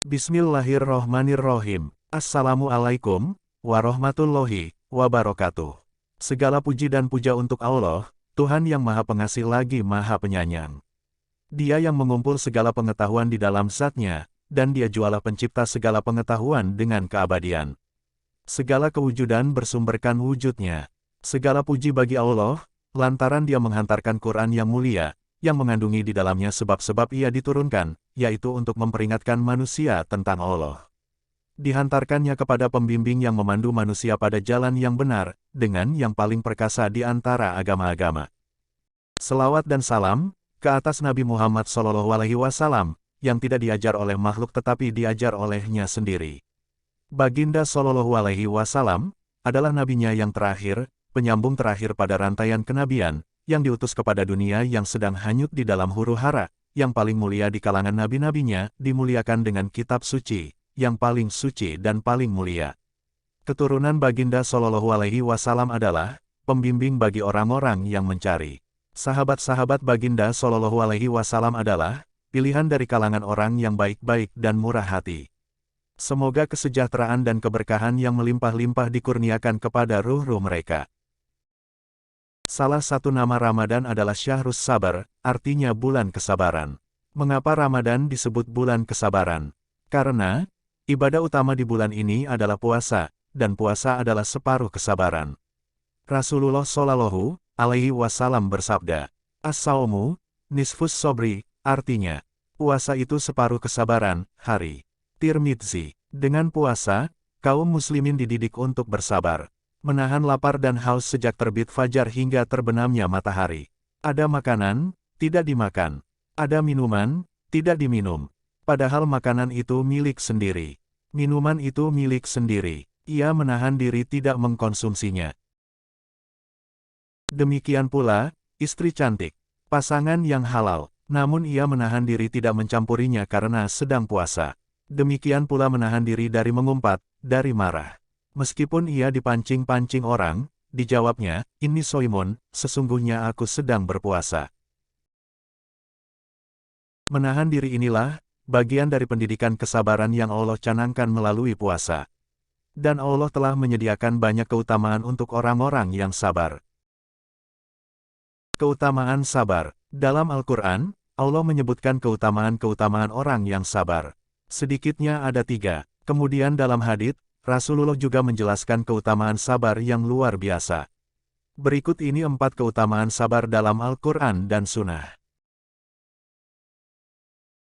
Bismillahirrohmanirrohim. Assalamualaikum warahmatullahi wabarakatuh. Segala puji dan puja untuk Allah, Tuhan yang Maha Pengasih lagi Maha Penyayang. Dia yang mengumpul segala pengetahuan di dalam zat-Nya, dan Dia jualah pencipta segala pengetahuan dengan keabadian. Segala kewujudan bersumberkan wujud-Nya. Segala puji bagi Allah, lantaran Dia menghantarkan Quran yang mulia, yang mengandungi di dalamnya sebab-sebab Ia diturunkan, yaitu untuk memperingatkan manusia tentang Allah. Dihantarkannya kepada pembimbing yang memandu manusia pada jalan yang benar, dengan yang paling perkasa di antara agama-agama. Selawat dan salam ke atas Nabi Muhammad SAW, yang tidak diajar oleh makhluk tetapi diajar olehnya sendiri. Baginda SAW adalah nabinya yang terakhir, penyambung terakhir pada rantaian kenabian, yang diutus kepada dunia yang sedang hanyut di dalam huru-hara, yang paling mulia di kalangan nabi-nabinya, dimuliakan dengan kitab suci, yang paling suci dan paling mulia. Keturunan Baginda SAW adalah pembimbing bagi orang-orang yang mencari. Sahabat-sahabat Baginda SAW adalah pilihan dari kalangan orang yang baik-baik dan murah hati. Semoga kesejahteraan dan keberkahan yang melimpah-limpah dikurniakan kepada ruh-ruh mereka. Salah satu nama Ramadan adalah Syahrus Sabar, artinya bulan kesabaran. Mengapa Ramadan disebut bulan kesabaran? Karena ibadah utama di bulan ini adalah puasa, dan puasa adalah separuh kesabaran. Rasulullah Shallallahu Alaihi Wasallam bersabda, "As-saumu nisfus sobri", artinya puasa itu separuh kesabaran. Hari Tirmidzi. Dengan puasa, kaum muslimin dididik untuk bersabar, menahan lapar dan haus sejak terbit fajar hingga terbenamnya matahari. Ada makanan, tidak dimakan. Ada minuman, tidak diminum. Padahal makanan itu milik sendiri. Minuman itu milik sendiri. Ia menahan diri tidak mengkonsumsinya. Demikian pula, istri cantik, pasangan yang halal, namun ia menahan diri tidak mencampurinya karena sedang puasa. Demikian pula menahan diri dari mengumpat, dari marah. Meskipun ia dipancing-pancing orang, dijawabnya, "Inni soimun", sesungguhnya aku sedang berpuasa. Menahan diri inilah bagian dari pendidikan kesabaran yang Allah canangkan melalui puasa. Dan Allah telah menyediakan banyak keutamaan untuk orang-orang yang sabar. Keutamaan sabar. Dalam Al-Quran, Allah menyebutkan keutamaan-keutamaan orang yang sabar. Sedikitnya ada 3. Kemudian dalam hadits, Rasulullah juga menjelaskan keutamaan sabar yang luar biasa. Berikut ini 4 keutamaan sabar dalam Al-Quran dan Sunnah.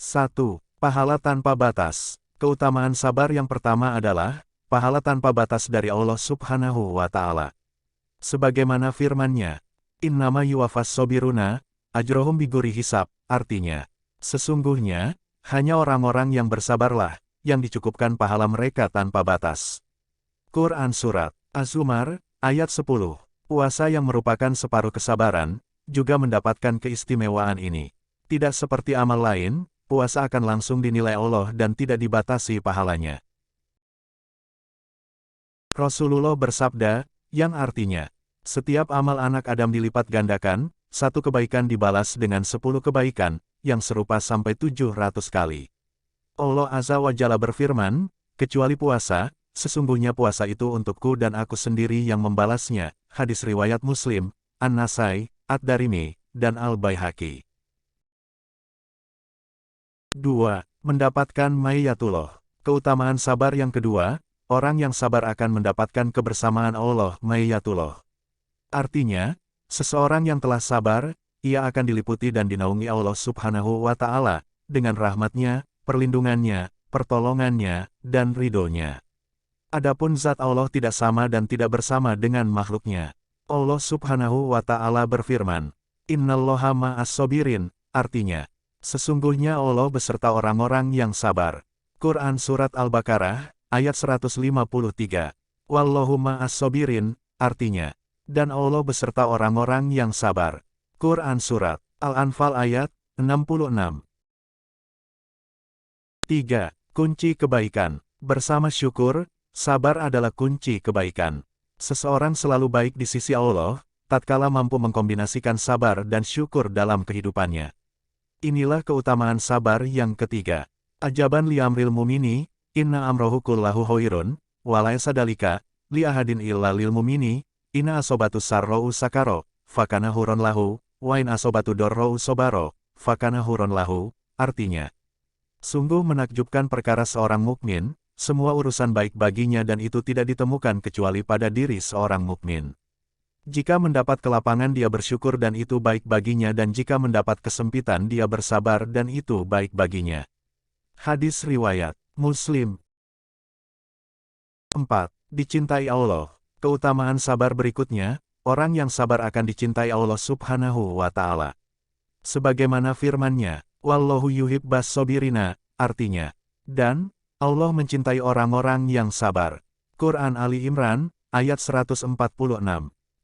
1. Pahala tanpa batas. Keutamaan sabar yang pertama adalah pahala tanpa batas dari Allah Subhanahu wa Ta'ala. Sebagaimana firman-Nya, "Innama yuwafas sobiruna ajrohum bighairi hisab", artinya, sesungguhnya hanya orang-orang yang bersabarlah yang dicukupkan pahala mereka tanpa batas. Quran Surat Az-Zumar, ayat 10. Puasa yang merupakan separuh kesabaran, juga mendapatkan keistimewaan ini. Tidak seperti amal lain, puasa akan langsung dinilai Allah dan tidak dibatasi pahalanya. Rasulullah bersabda, yang artinya, setiap amal anak Adam dilipat gandakan, satu kebaikan dibalas dengan 10 kebaikan, yang serupa sampai 700 kali. Allah Azza wa Jalla berfirman, kecuali puasa, sesungguhnya puasa itu untukku dan aku sendiri yang membalasnya. Hadis riwayat Muslim, An-Nasai, Ad-Darimi, dan Al-Baihaqi. 2. Mendapatkan Mayyatullah. Keutamaan sabar yang kedua, orang yang sabar akan mendapatkan kebersamaan Allah Mayyatullah. Artinya, seseorang yang telah sabar, ia akan diliputi dan dinaungi Allah Subhanahu wa Ta'ala, dengan rahmat-Nya, perlindungannya, pertolongannya, dan ridhonya. Adapun zat Allah tidak sama dan tidak bersama dengan makhluknya. Allah Subhanahu wa Ta'ala berfirman, "Innallaha ma'as-sabirin", artinya, sesungguhnya Allah beserta orang-orang yang sabar. Quran Surat Al-Baqarah, ayat 153. "Wallahu ma'as-sabirin", artinya, dan Allah beserta orang-orang yang sabar. Quran Surat Al-Anfal ayat 66. 3. Kunci kebaikan. Bersama syukur, sabar adalah kunci kebaikan. Seseorang selalu baik di sisi Allah, tatkala mampu mengkombinasikan sabar dan syukur dalam kehidupannya. Inilah keutamaan sabar yang ketiga. Ajaban li amril mumini, inna amrohu kullahu hoirun, walaysa dalika, li ahadin illa lil mumini, inna asobatu sarro'u sakaro, fakana huron lahu, wain asobatu dorro'u sobaro, fakana huron lahu, artinya. Sungguh menakjubkan perkara seorang mukmin, semua urusan baik baginya dan itu tidak ditemukan kecuali pada diri seorang mukmin. Jika mendapat kelapangan dia bersyukur dan itu baik baginya dan jika mendapat kesempitan dia bersabar dan itu baik baginya. Hadis riwayat Muslim. 4. Dicintai Allah. Keutamaan sabar berikutnya, orang yang sabar akan dicintai Allah Subhanahu wa Ta'ala. Sebagaimana firman-Nya, Wallahu yuhibbas sabirina, artinya, dan Allah mencintai orang-orang yang sabar. Quran Ali Imran, ayat 146.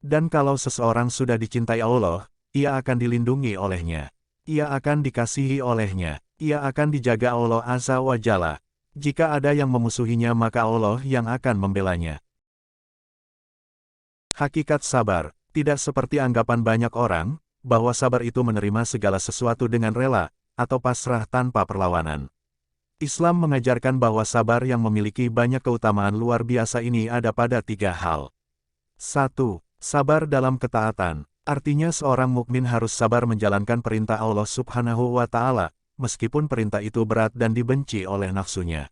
Dan kalau seseorang sudah dicintai Allah, ia akan dilindungi olehnya. Ia akan dikasihi olehnya. Ia akan dijaga Allah Azza wa Jalla. Jika ada yang memusuhinya maka Allah yang akan membelanya. Hakikat sabar, tidak seperti anggapan banyak orang, bahwa sabar itu menerima segala sesuatu dengan rela, atau pasrah tanpa perlawanan. Islam mengajarkan bahwa sabar yang memiliki banyak keutamaan luar biasa ini ada pada 3 hal. 1. Sabar dalam ketaatan, artinya seorang mukmin harus sabar menjalankan perintah Allah Subhanahu wa Ta'ala, meskipun perintah itu berat dan dibenci oleh nafsunya.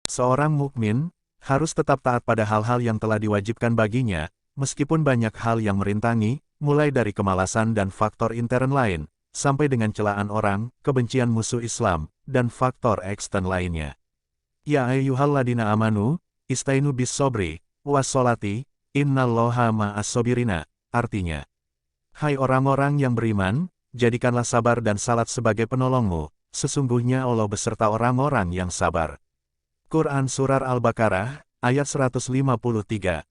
Seorang mukmin harus tetap taat pada hal-hal yang telah diwajibkan baginya, meskipun banyak hal yang merintangi, mulai dari kemalasan dan faktor intern lain, sampai dengan celaan orang, kebencian musuh Islam, dan faktor ekstern lainnya. Ya ayyuhalladzina amanu, istainu bis sobri, wassolati, innallaha ma'as sobirina, artinya, hai orang-orang yang beriman, jadikanlah sabar dan salat sebagai penolongmu, sesungguhnya Allah beserta orang-orang yang sabar. Quran Surah Al-Baqarah, ayat 153.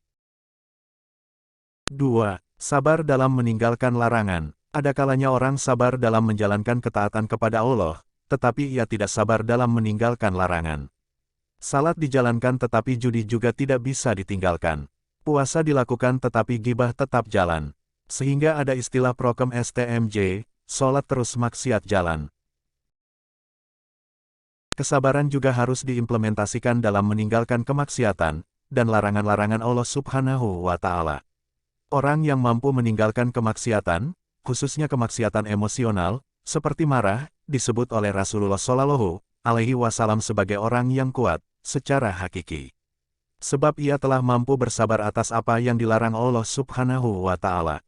2. Sabar dalam meninggalkan larangan. Ada kalanya orang sabar dalam menjalankan ketaatan kepada Allah, tetapi ia tidak sabar dalam meninggalkan larangan. Salat dijalankan tetapi judi juga tidak bisa ditinggalkan. Puasa dilakukan tetapi gibah tetap jalan. Sehingga ada istilah prokem STMJ, sholat terus maksiat jalan. Kesabaran juga harus diimplementasikan dalam meninggalkan kemaksiatan, dan larangan-larangan Allah Subhanahu wa Ta'ala. Orang yang mampu meninggalkan kemaksiatan, khususnya kemaksiatan emosional, seperti marah, disebut oleh Rasulullah Shallallahu alaihi wasallam sebagai orang yang kuat, secara hakiki. Sebab ia telah mampu bersabar atas apa yang dilarang Allah Subhanahu wa Ta'ala.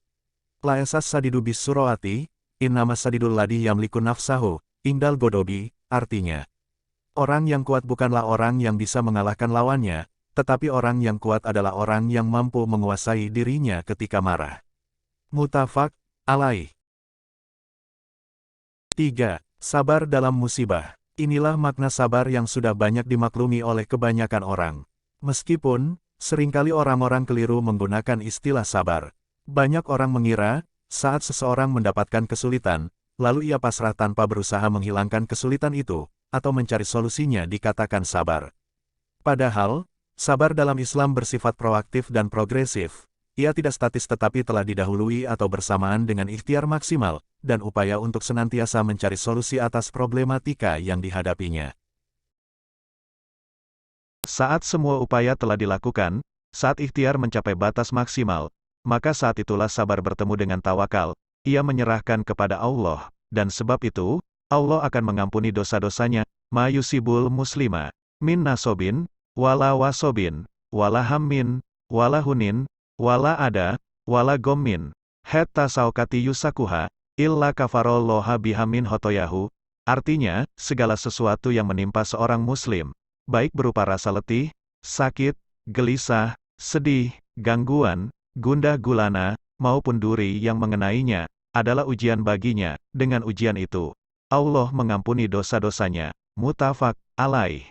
La esas sadidu bis surati, innama sadidul ladhi yamliku nafsahu, indal godobi, artinya. Orang yang kuat bukanlah orang yang bisa mengalahkan lawannya, tetapi orang yang kuat adalah orang yang mampu menguasai dirinya ketika marah. Muttafaq alaih. 3. Sabar dalam musibah. Inilah makna sabar yang sudah banyak dimaklumi oleh kebanyakan orang. Meskipun, seringkali orang-orang keliru menggunakan istilah sabar. Banyak orang mengira, saat seseorang mendapatkan kesulitan, lalu ia pasrah tanpa berusaha menghilangkan kesulitan itu, atau mencari solusinya dikatakan sabar. Padahal, sabar dalam Islam bersifat proaktif dan progresif. Ia tidak statis tetapi telah didahului atau bersamaan dengan ikhtiar maksimal, dan upaya untuk senantiasa mencari solusi atas problematika yang dihadapinya. Saat semua upaya telah dilakukan, saat ikhtiar mencapai batas maksimal, maka saat itulah sabar bertemu dengan tawakal, ia menyerahkan kepada Allah, dan sebab itu, Allah akan mengampuni dosa-dosanya, ma yusibul muslima, min nasobin, wala wasobin, wala hammin, wala hunin, wala ada, wala gommin, hatta saukati yusakuha, illa kafarolloha bihamin hotoyahu, artinya, segala sesuatu yang menimpa seorang muslim, baik berupa rasa letih, sakit, gelisah, sedih, gangguan, gundah gulana, maupun duri yang mengenainya, adalah ujian baginya. Dengan ujian itu, Allah mengampuni dosa-dosanya. Muttafaq alaih.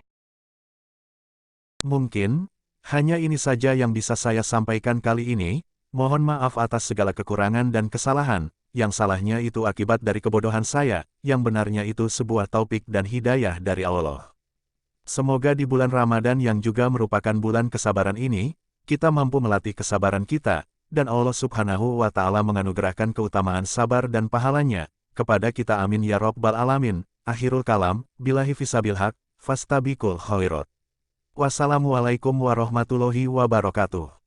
Mungkin, hanya ini saja yang bisa saya sampaikan kali ini. Mohon maaf atas segala kekurangan dan kesalahan. Yang salahnya itu akibat dari kebodohan saya, yang benarnya itu sebuah taufik dan hidayah dari Allah. Semoga di bulan Ramadan yang juga merupakan bulan kesabaran ini, kita mampu melatih kesabaran kita, dan Allah Subhanahu wa Ta'ala menganugerahkan keutamaan sabar dan pahalanya kepada kita. Amin ya Rabbal Alamin. Akhirul kalam, billahi fisabil haq, fastabikul khairat. Wassalamualaikum warahmatullahi wabarakatuh.